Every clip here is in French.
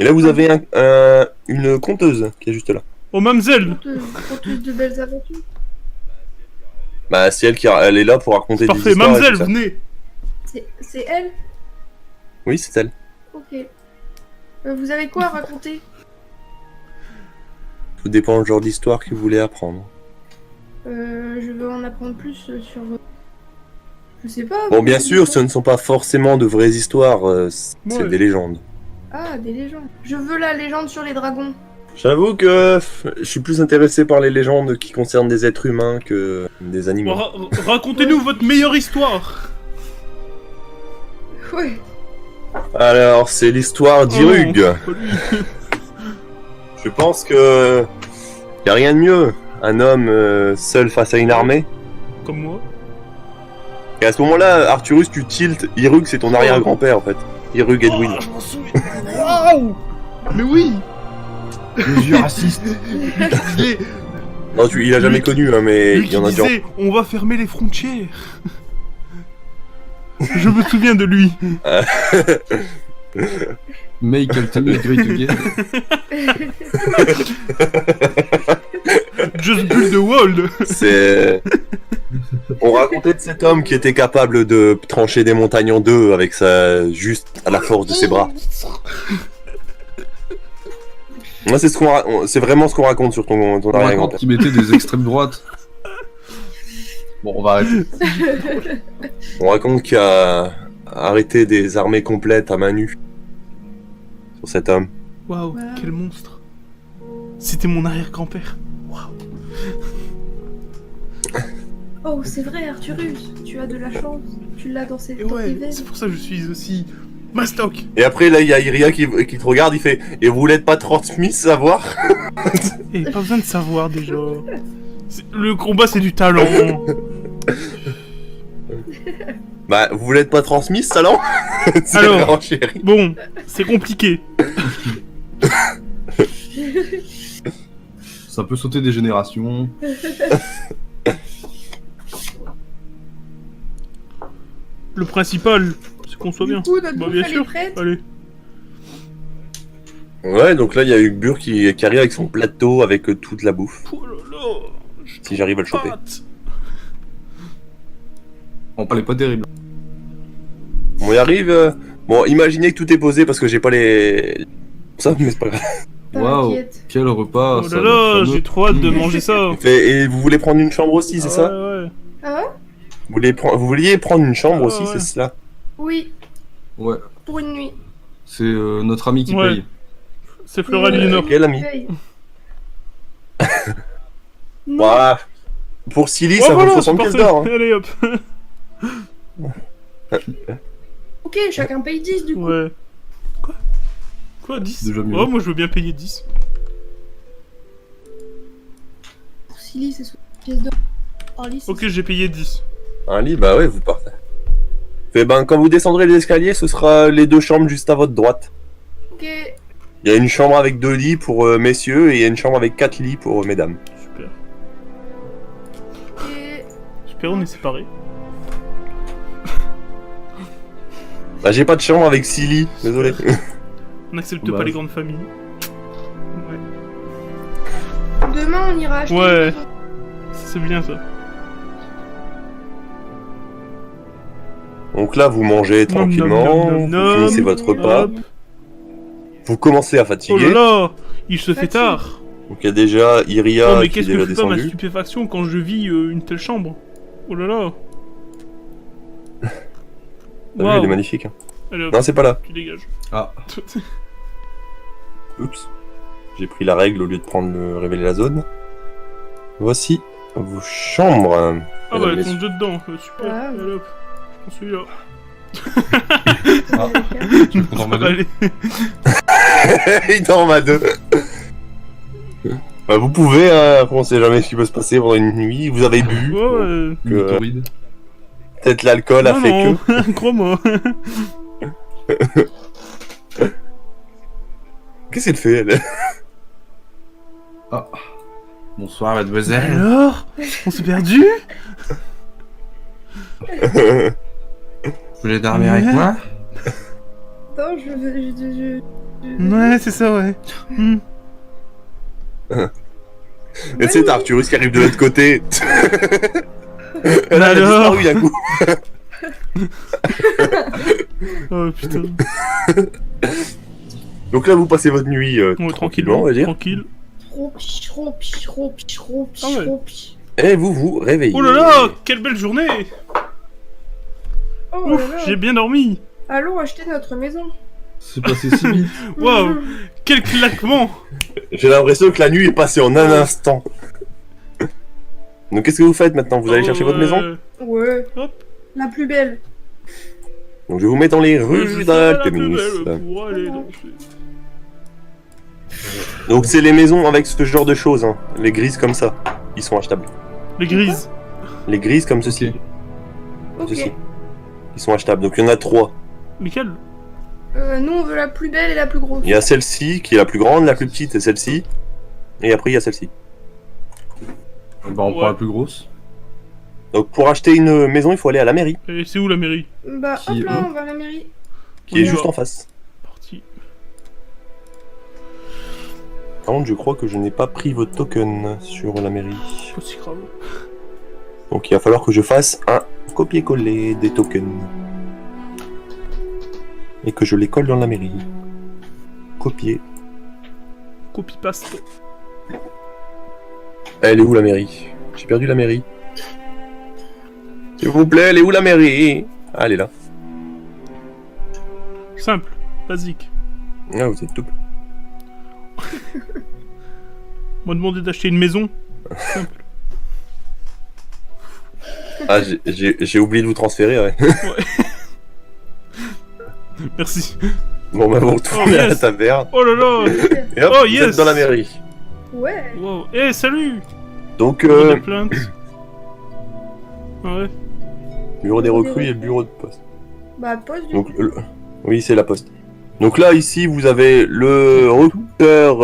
Et là, vous avez une conteuse qui est juste là. Oh, mamzelle! Conteuse de belles aventures. Bah, c'est elle elle est là pour raconter des Parfait, histoires. mamzelle, venez! C'est elle? Oui, c'est elle. Ok. Vous avez quoi à raconter? Tout dépend du genre d'histoire que vous voulez apprendre. Je veux en apprendre plus sur... Je sais pas. Bon, bien sûr, ce ne sont pas forcément de vraies histoires, c'est des légendes. Ah, des légendes. Je veux la légende sur les dragons. J'avoue que je suis plus intéressé par les légendes qui concernent des êtres humains que des animaux. Racontez-nous votre meilleure histoire! Ouais. Alors, c'est l'histoire d'Irug. Oh, Je pense que y a rien de mieux. Un homme seul face à une armée. comme moi. Et à ce moment-là, Arthurus, tu tiltes. Irug, c'est ton arrière-grand-père en fait. Irug Edwin. Je m'en souviens. Waouh! Mais oui! Les yeux racistes. Non, il a jamais connu, hein, mais Lui il y en qui a déjà. disait, on va fermer les frontières. Je me souviens de lui. Make ultimate great again. Just build the wall. C'est. On racontait de cet homme qui était capable de trancher des montagnes en deux avec juste à la force de ses bras. Moi, c'est vraiment ce qu'on raconte sur ton On raconte arrière-grand-père. qu'ils mettaient des extrêmes droites. Bon, on va arrêter. On raconte qu'il a arrêté des armées complètes à main nue sur cet homme. Waouh, Voilà. quel monstre. C'était mon arrière-grand-père. Waouh. Oh, c'est vrai, Arthurus. Tu as de la chance. Tu l'as dans Et tes ouais, veines. c'est pour ça que je suis aussi mastoc. Et après, là, il y a Iria qui te regarde, il fait « Et vous l'êtes pas transmis, savoir ?» Et pas besoin de savoir déjà. Le combat c'est du talent. Bah, vous l'êtes pas transmis, ce talent? C'est Alors. la renchérie. Bon, c'est compliqué. Ça peut sauter des générations. Le principal, c'est qu'on soit bien. Du coup, notre Bah bouffe, bien elle est sûr. prête. Allez. Ouais, donc là, il y a Hugbur qui arrive avec son plateau avec toute la bouffe. Oh là là. Si j'arrive à le choper. Pâte. On parlait pas terrible. On y arrive. Bon, imaginez que tout est posé parce que j'ai pas les... Ça, mais c'est pas grave. Waouh, T'inquiète. quel repas. Oh ça là va là, être fameux. j'ai trop hâte de manger ça. Et vous voulez prendre une chambre aussi, c'est Ah ça? Ouais, ouais. Ah Vous vouliez prendre une chambre Ah aussi, ouais. c'est cela? oui, Ouais, pour une nuit. c'est notre ami qui Ouais. paye. C'est Flora Léonore. Quel ami? Paye. Non. Voilà. Pour Silly, Oh, ça voilà, vaut c'est 60 pièces parfait. d'or. Hein. Allez hop. Ok, chacun paye 10 du coup. Ouais. Quoi 10? Déjà mieux. Oh, moi je veux bien payer 10. Pour Silly, c'est 60 pièces d'or. Orly, c'est Ok, j'ai payé 10. Un lit, bah ouais, vous partez. Fait ben, quand vous descendrez les escaliers, ce sera les deux chambres juste à votre droite. Ok. Il y a une chambre avec 2 lits pour messieurs et il y a une chambre avec 4 lits pour mesdames. Super. Et... Super, on est séparés. Bah j'ai pas de chambre avec 6 lits, désolé. On n'accepte Dommage. pas les grandes familles. Ouais. Demain, on ira acheter. Ouais. une maison. C'est bien ça. Donc là, vous mangez Nom, nom, tranquillement, nom, nom, vous nom. finissez votre repas, Hop. vous commencez à Oh là fatiguer. là, il se fait Fatigue. tard. Donc il y a déjà Iria Oh mais qui est qu'est-ce que déjà je fais pas ma descendue. stupéfaction quand je vis une telle chambre. Oh là là. T'as vu, elle est magnifique. Hein. Allez hop, Non, c'est pas là. tu dégages. Ah, Oups. J'ai pris la règle au lieu de prendre révéler la zone. Voici vos chambres. Ah bah mesdames, elles messieurs. sont deux dedans, super. Ouais. Allez hop, je prends celui-là. Ah. tu veux qu'on en mette deux? Allez. Il dorme à 2. Bah, vous pouvez, après on sait jamais ce qui peut se passer pendant une nuit. Vous avez bu. Ouais, ouais. Une autoride. Peut-être l'alcool a Non, fait non, que. crois-moi. Qu'est-ce qu'elle fait, elle? Ah. Bonsoir, mademoiselle. Alors, on s'est perdu. Vous voulez dormir avec moi? Attends, Ouais, c'est ça, ouais. Hmm. Et c'est Arthurus qui arrive de l'autre côté. Elle a Alors disparu d'un coup. Oh putain. Donc là, vous passez votre nuit Ouais, tranquillement, on va dire. tranquille. Ah ouais. Et vous vous réveillez. Oh là là, quelle belle journée. Oh Ouf, là là. j'ai bien dormi. Allons acheter notre maison. C'est passé si vite. Waouh, quel claquement. J'ai l'impression que la nuit est passée en un instant. Donc qu'est-ce que vous faites maintenant? Vous allez chercher votre maison? Ouais. Hop. La plus belle. Donc je vous mets dans les Je rues serai la plus d'Artemis. belle pour aller danser. Donc c'est les maisons avec ce genre de choses, hein. Les grises comme ça. Ils sont achetables. Les grises. Les grises comme ceci. Ok. Ceci. Ils sont achetables. Donc il y en a 3. Lesquelles? Nous on veut la plus belle et la plus grosse. Il y a celle-ci qui est la plus grande, la plus petite et celle-ci. Et après il y a celle-ci. Bah, on Ouais. prend la plus grosse. Donc pour acheter une maison, il faut aller à la mairie, Et c'est où la mairie? Bah Qui, hop là, eux on va à la mairie. qui est Ouais. juste en face. Parti. Par contre, je crois que je n'ai pas pris votre token sur la mairie. Pas si grave. Donc il va falloir que je fasse un copier-coller des tokens. Et que je les colle dans la mairie. Copier. Copie paste. Elle est où la mairie? J'ai perdu la mairie. S'il vous plaît, elle est où la mairie? Ah, elle est là. Simple, basique. Ah, vous êtes tout. On m'a demandé d'acheter une maison. Simple. Ah, j'ai oublié de vous transférer, ouais. Merci. Bon, bah, vous retournez à la yes. taverne. Oh là là. Et hop, Oh, vous yes. êtes dans la mairie. Ouais. Wow. Eh, salut. Donc, Bureau des plaintes. Ah ouais. bureau des recrues et le bureau de poste. Bah pose du Donc, coup. oui, c'est la poste. Donc là, ici, vous avez le recruteur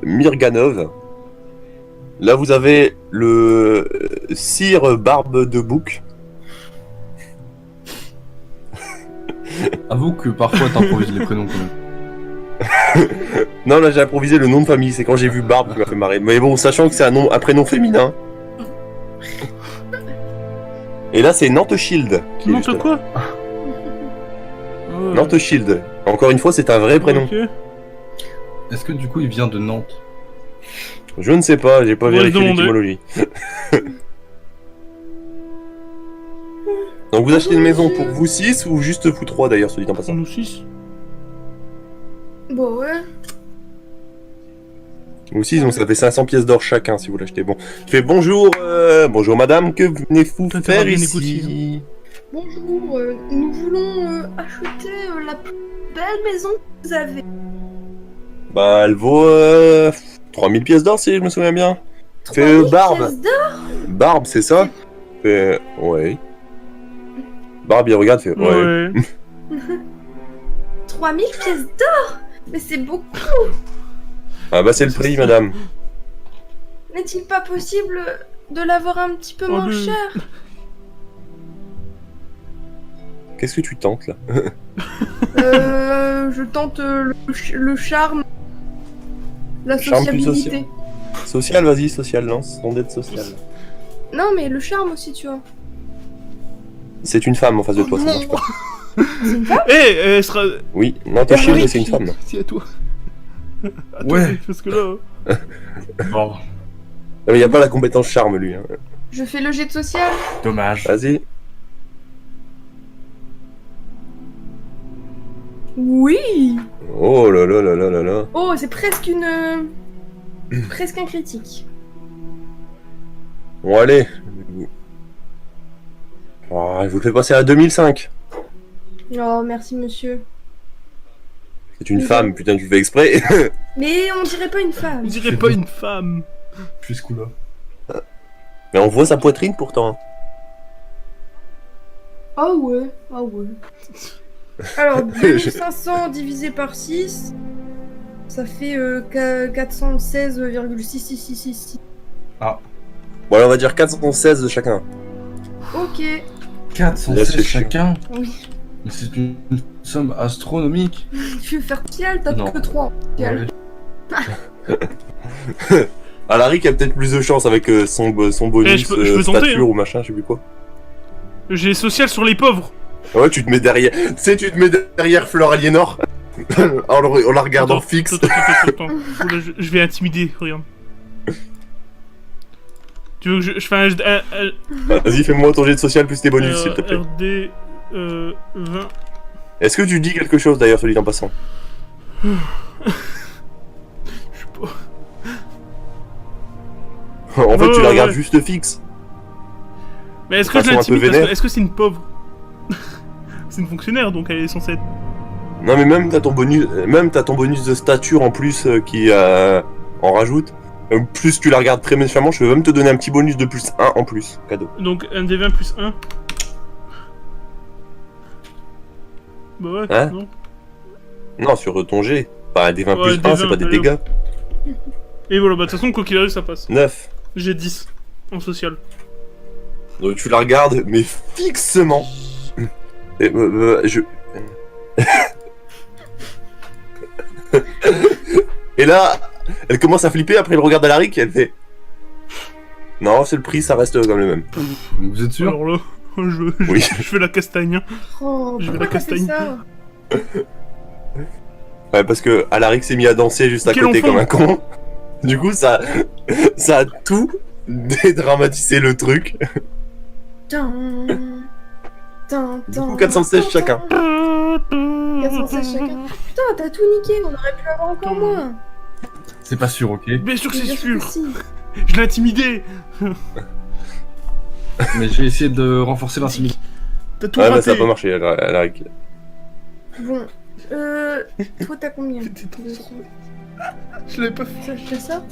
Mirganov. Là, vous avez le Sire Barbe de Bouc. Avoue que parfois t'improvises les prénoms quand même. Non, là, j'ai improvisé le nom de famille. C'est quand j'ai vu Barbe qui m'a fait marrer. Mais bon, sachant que c'est un prénom féminin. Et là, c'est Nanteshield. qui est juste N'importe là. quoi. Ah ouais. Nanteshield. Encore une fois, c'est un vrai prénom. Ok. Est-ce que du coup il vient de Nantes? Je ne sais pas, j'ai pas On va vérifié se demander. l'étymologie. Donc vous achetez une maison pour vous 6 ou juste vous 3 d'ailleurs, soit dit en passant. Nous 6. Bon ouais. Vous 6, donc ça fait 500 pièces d'or chacun si vous l'achetez. Bon, je fais bonjour, bonjour madame, que venez-vous Toi, t'as faire bien ici? Bonjour, nous voulons acheter la plus belle maison que vous avez. Bah elle vaut 3000 pièces d'or si je me souviens bien. C'est 3000 Barbe. pièces d'or. Barbe, c'est ça? Fait ouais. Barbe il regarde, fait ouais. 3000 pièces d'or. Mais c'est beaucoup. Ah bah c'est le prix madame. N'est-il pas possible de l'avoir un petit peu Oh, moins le- cher? Qu'est-ce que tu tentes là? Je tente le charme, la Charme plus sociabilité. Social, vas-y, social, lance ton dette sociale. Non mais le charme aussi, tu vois. C'est une femme en face de toi, ça marche pas. Eh, elle sera. Oui, Nanteshield, oui. c'est une femme. Si à toi. À toi, Ouais. parce que là. Bon, Ah, mais y a pas la compétence charme lui. Hein. Je fais le jet de social. dommage. Vas-y. Oui. Oh là là là là là là. Oh, c'est presque presque un critique. Bon, allez. Oh, je vous le fais passer à 2005. Oh, merci monsieur. C'est une femme, putain, tu fais exprès. Mais on dirait pas une femme. On dirait pas une femme. Plus coup là. Mais on voit sa poitrine pourtant. Ah ouais, ah ouais. Alors, 2500 divisé par 6, ça fait 416,66666. Bon, alors on va dire 416 de chacun. Ok, Là, 416 c'est chiant. chacun. oui. Mais c'est une somme astronomique. Tu veux faire social, t'as Non. que 3. Ouais. Alaric a peut-être plus de chance avec son bonus je peux tenter, stature hein. ou machin, je sais plus quoi. J'ai social sur les pauvres. Ouais, tu te mets derrière. Tu sais, tu te mets derrière Fleur Aliénor en la regardant Attends, fixe. Attends. Oula, je vais intimider, regarde. Tu veux que je fais un... Vas-y, fais-moi ton jet de social plus tes bonus, s'il te plaît. RD 20. Est-ce que tu dis quelque chose d'ailleurs, celui en passant? Je sais pas. En fait, tu la Ouais. regardes juste fixe. Mais est-ce que je façon un peu l'intimide parce vénère. que- Est-ce que c'est une pauvre? C'est une fonctionnaire, donc elle est censée être... Non, mais même t'as ton bonus de stature en plus qui en rajoute. Plus tu la regardes très méchamment, je peux même te donner un petit bonus de plus 1 en plus, cadeau. Donc un des 20 plus 1. Bah ouais, Hein? non. Non, sur ton jet. Bah, des 20 Ouais, plus des 1, c'est 20, pas des allez, dégâts. Et voilà, bah de toute façon, quoi qu'il arrive, ça passe. 9. J'ai 10 en social. Donc tu la regardes, mais fixement. Et, je... Et là, elle commence à flipper, après elle regarde Alaric et elle fait... Non, c'est le prix, ça reste comme le même. Vous êtes sûr? Alors là, Oui. je fais la castagne. Oh, Je vais pourquoi la t'as fait castagne. ça? Ouais, parce que Alaric s'est mis à danser juste à Quel côté enfant. comme un con. Du coup, ça a tout dédramatisé le truc. Tin, tin, Du coup, tin, 416 tin, chacun. tin. 416 chacun. Putain, t'as tout niqué, on aurait pu avoir encore moins. C'est pas sûr, ok. Bien sûr que c'est Bien sûr. que si. Je l'ai intimidé. Mais j'ai essayé de renforcer l'intimidation. T'as tout Ouais, mais raté. ça a pas marché, Alaric. Bon, toi t'as combien? Je l'avais pas fait. C'est ça?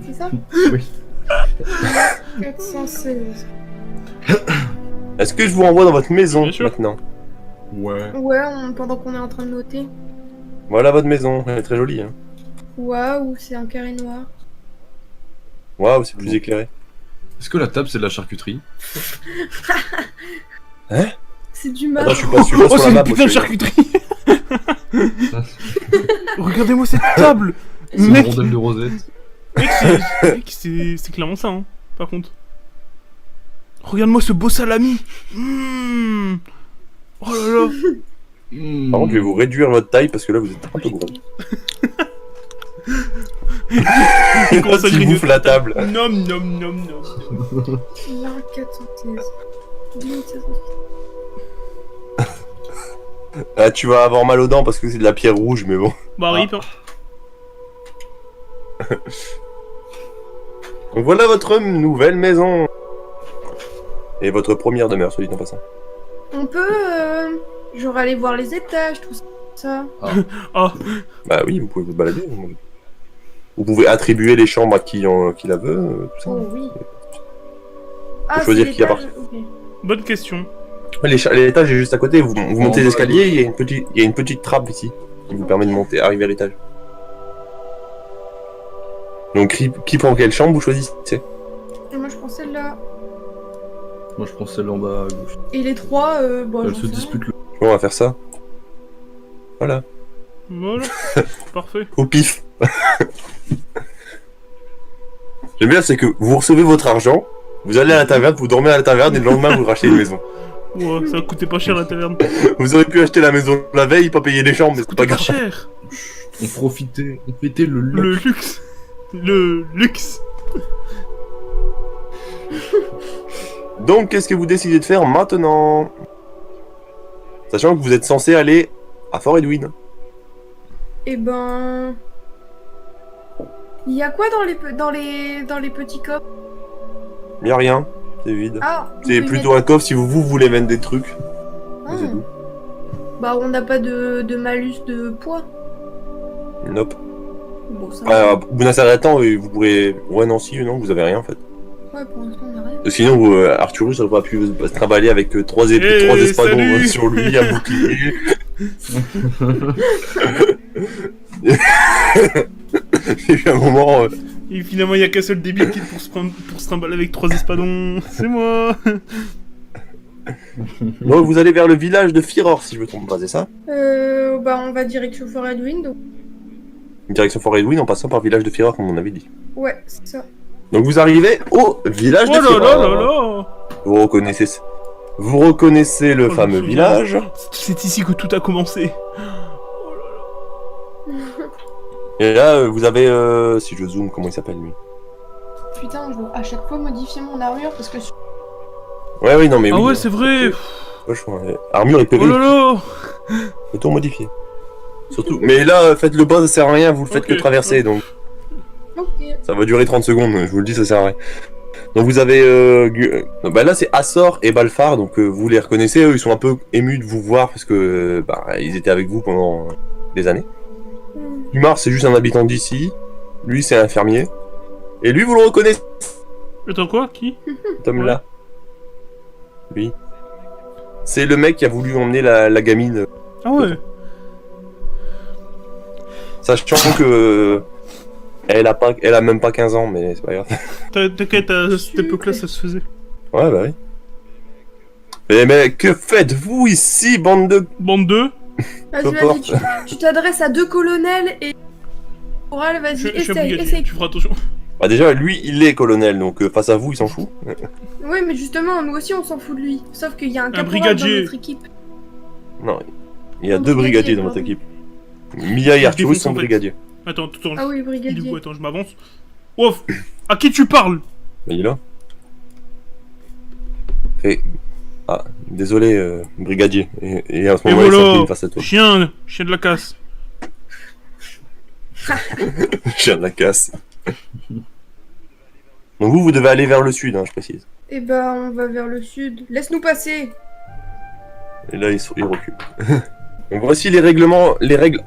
C'est ça? Oui. 416. Est-ce que je vous renvoie dans votre maison Bien sûr. maintenant? Ouais. Ouais, pendant qu'on est en train de noter. Voilà votre maison, elle est très jolie. Hein. Waouh, c'est un carré noir. Waouh, c'est plus éclairé. Est-ce que la table c'est de la charcuterie? C'est du Attends, mal. je suis pas Oh, sur c'est la une map. putain de charcuterie. Regardez-moi cette table. C'est une Mec, rondelle de rosette. c'est clairement ça, hein, par contre. Regarde-moi ce beau salami. Oh là là. Par contre, je vais vous réduire votre taille parce que là, vous êtes un peu gros. Il commence à Tu grignoter bouffes la table. Nom, nom, nom, nom. Là, 416. 2700. Ah, tu vas avoir mal aux dents parce que c'est de la pierre rouge, mais bon. Bah, rip, hein. Donc voilà votre nouvelle maison. Et votre première demeure, soit dit en passant. On peut, genre, aller voir les étages, tout ça. Ah, Bah oui, vous pouvez vous balader. Vous pouvez attribuer les chambres à qui la veut, tout ça. Oh oui. choisir c'est qui l'étage, appartient. ok. bonne question. Ouais, l'étage est juste à côté, vous montez bah, l'escalier, il y a une petite trappe ici qui vous permet de monter, arriver à l'étage. Donc qui prend quelle chambre, vous choisissez. Et moi, je prends celle-là. Moi je prends celle en bas à gauche. Et les trois, bon, Elles j'en se sais disputent le. Bon, on va faire ça. Voilà, Voilà. Parfait. au pif. J'aime bien, c'est que vous recevez votre argent, vous allez à la taverne, vous dormez à la taverne et le lendemain vous rachetez une maison. Ouais, ça coûtait pas cher la taverne. Vous auriez pu acheter la maison la veille, pas payer les chambres, mais c'est pas Coûtait pas grave. cher. On profitait, on fêtait le Le luxe. luxe. Le luxe. Donc, qu'est-ce que vous décidez de faire maintenant? Sachant que vous êtes censé aller à Fort Edwin. Eh ben... Il y a quoi dans les petits coffres? Y'a rien, c'est vide. Ah, on C'est peut y plutôt un coffre si vous voulez vendre des trucs. mettre- C'est tout. Bah, on n'a pas de malus de poids. Nope. Bon, ça va. Au bout d'un certain temps, vous pourrez... Ouais, non, si, non, vous avez rien en fait. Ouais, pour l'instant, on n'a rien. Sinon, Arthurus aurait pas pu se trimballer avec trois Hey, espadons salut sur lui, un bouclier. Il y a eu un moment... Et finalement, il y a qu'un seul débile qui pour se trimballer avec 3 espadons. C'est moi. Donc vous allez vers le village de Firor, si je me trompe pas, c'est ça? Bah on va direction Forêt de Wind. Direction Forêt de Wind en passant par le village de Firor, comme on avait dit. Ouais, c'est ça. Donc vous arrivez au village Oh de là Firor. là là là. Vous reconnaissez le Oh, je fameux me souviens. village. C'est ici que tout a commencé. Et là, vous avez, si je zoome, comment il s'appelle lui? Putain, je dois à chaque fois modifier mon armure parce que... Ouais, oui, non, mais Ah oui. ouais, c'est vrai. Vachement, armure et PV, Oh là là. faut tout modifier. Surtout. Mais là, faites le boss, ça sert à rien, vous le faites Ok. que traverser, donc Ok. ça va durer 30 secondes, je vous le dis, ça sert à rien. Donc vous avez, bah là c'est Assor et Balfar, donc vous les reconnaissez, eux ils sont un peu émus de vous voir parce que bah, ils étaient avec vous pendant des années. Dumar c'est juste un habitant d'ici, lui c'est un fermier, et lui vous le reconnaissez, Attends quoi? Qui? cet homme-là. Lui. C'est le mec qui a voulu emmener la gamine, Ah ouais. sachant que elle a même pas 15 ans, mais c'est pas grave. T'inquiète, à cette époque-là, ça se faisait. Ouais bah oui. Eh mais que faites-vous ici, bande de... Bande 2. Vas-y, porte. tu t'adresses à 2 colonels et... Oral, vas-y, Je suis essaye, brigadier, essaye. tu feras attention. Bah déjà lui il est colonel, donc face à vous il s'en fout. Oui, mais justement, nous aussi on s'en fout de lui. Sauf qu'il y a un caporal brigadier. dans notre équipe. Non, il y a Un 2 brigadiers brigadier, dans votre pardon. équipe. Mia et Je Arturus défonce, sont en fait. brigadiers. Attends, Ah oui, du brigadier. coup, attends, je m'avance. Ouf. À qui tu parles? Mais il est là. Et... Ah, désolé, brigadier. Et à ce Et moment-là, il voilà. s'incline face à toi. Chien de la casse. Chien de la casse. Donc vous devez aller vers le sud, hein, je précise. Eh ben, on va vers le sud. Laisse-nous passer. Et là, il recule. Donc voici les règles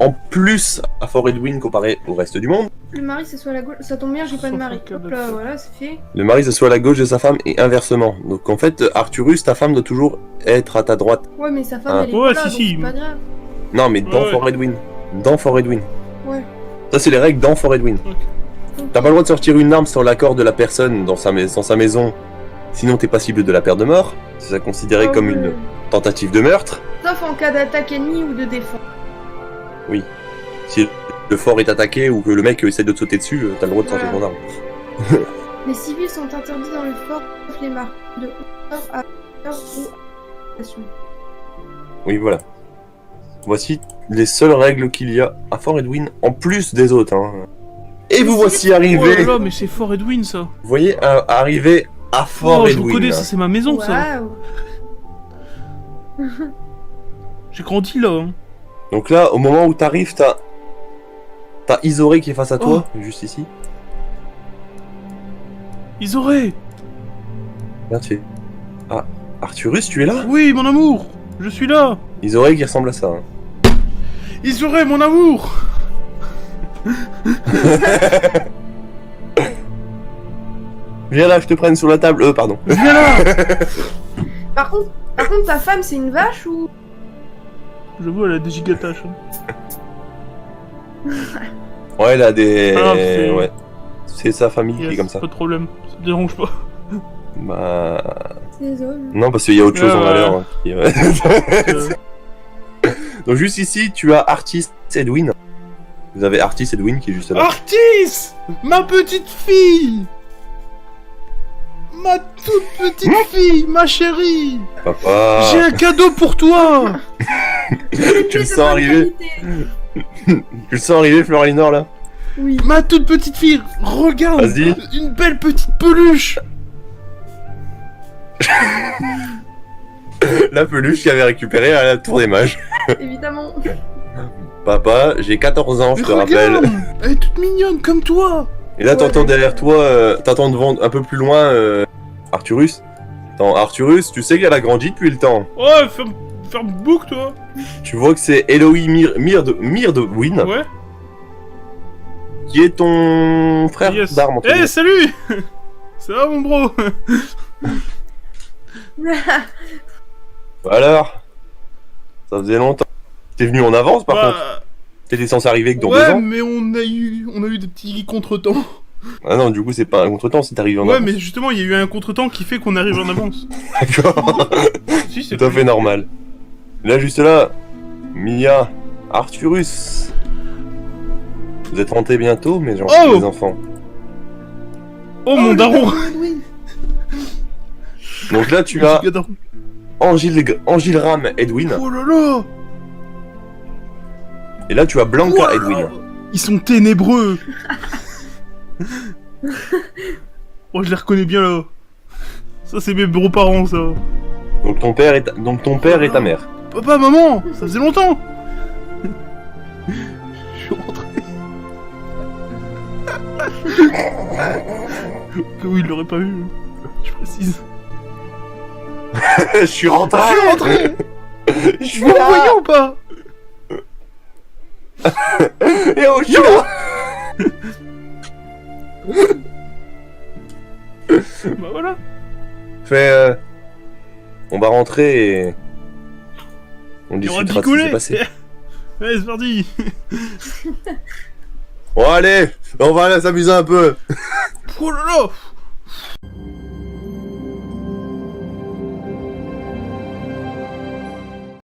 en plus à Fort Edwin comparé au reste du monde. Le mari, c'est soit à la gauche. Ça tombe bien, j'ai pas de mari. Hop là, voilà, c'est fait. Le mari s'assoit à la gauche de sa femme et inversement. Donc en fait, Arturus, ta femme doit toujours être à ta droite. Ouais, mais sa femme, Ah. elle est Ouais, pas là, si, donc si. c'est pas grave. Non, mais dans Ouais. Fort Edwin. Dans Fort Edwin. Ouais. Ça, c'est les règles dans Fort Edwin. Ok. T'as pas le droit de sortir une arme sans l'accord de la personne dans sa maison, sinon t'es passible de la peine de mort. C'est ça considéré Ah comme ouais. une tentative de meurtre. Sauf en cas d'attaque ennemie ou de défense. Si le fort est attaqué ou que le mec essaie de te sauter dessus, t'as le droit de sortir ton arme. Les civils sont interdits dans le fort, sauf les marques de hauteur à hauteur ou à Oui, voilà. Voici les seules règles qu'il y a à Fort Edwin, en plus des autres. Hein. Et vous voici Oh là arrivé, là, mais c'est Fort Edwin, ça. vous voyez, arrivé à Fort Oh, je Edwin. reconnais, ça c'est ma maison, ça. Waouh. J'ai grandi là. Hein. Donc là, au moment où t'arrives, t'as Isoré qui est face à toi, juste ici. Isoré. Là, tu fais... Ah, Arturus, tu es là? Oui, mon amour. Je suis là. Isoré qui ressemble à ça. Hein. Isoré, mon amour. Viens là, je te prenne sur la table. Pardon. Viens là. Par contre, ta femme, c'est une vache ou... J'avoue, elle a des gigataches. Hein. Ouais, il a des... Ah, c'est- ouais. C'est sa famille qui est Yes, comme ça. pas de problème. Ça me dérange pas. Bah... C'est les hommes. Non, parce qu'il y a autre chose Ouais, en ouais. valeur. Hein, qui- Euh, Donc juste ici, tu as Artis Edwin. Vous avez Artis Edwin qui est juste là. Artis, ma petite fille. Ma toute petite fille, ma chérie. Papa. J'ai un cadeau pour toi. Tu le sens arriver. Tu le sens arriver, Floralinor, là? Oui. Ma toute petite fille, regarde. Vas-y. Une belle petite peluche. La peluche qu'il avait récupérée à la Tour des Mages. Évidemment. Papa, j'ai 14 ans, je Mais te regarde, rappelle. elle est toute mignonne comme toi. Et là, Ouais, t'entends d'accord. derrière toi, t'entends devant, un peu plus loin, Arturus. Attends, Arturus, tu sais qu'elle a grandi depuis le temps. Ouais, ferme boucle toi. Tu vois que c'est Eloï Myrdwin, Ouais. qui est ton frère Yes. d'armes. entre Eh, guillemets. salut. Ça va mon bro? Alors, ça faisait longtemps. T'es venu en avance, par contre. Bah, T'étais censé arriver que dans 2 ouais, ans. mais on a eu des petits contretemps. Ah non, du coup, c'est pas un contretemps si t'arrives en Ouais, avance. mais justement, il y a eu un contretemps qui fait qu'on arrive en avance. D'accord. Si, c'est Tout à fait normal. Là, juste là, Mia, Arthurus. Vous êtes rentrés bientôt, mais j'en Oh les enfants. Oh, mon daron. Donc là, tu as Angilram Edwin, Oh là là. et là, tu as Blanca Wow. Edwin. Ils sont ténébreux. Oh, je les reconnais bien là. Ça, c'est mes beaux-parents, ça. Donc ton père et ta mère. Papa, maman, ça faisait longtemps. Je suis rentré. Que oui, il l'aurait pas vu. Je précise. Je suis rentré. Je suis rentré. Je suis Vous me voyez là. ou pas? Et oh, je suis là. Bah voilà. On va rentrer et on Il y aura discutera de ce qui s'est picolé. passé. Allez, c'est parti. Bon allez, on va aller s'amuser un peu. Oh là là.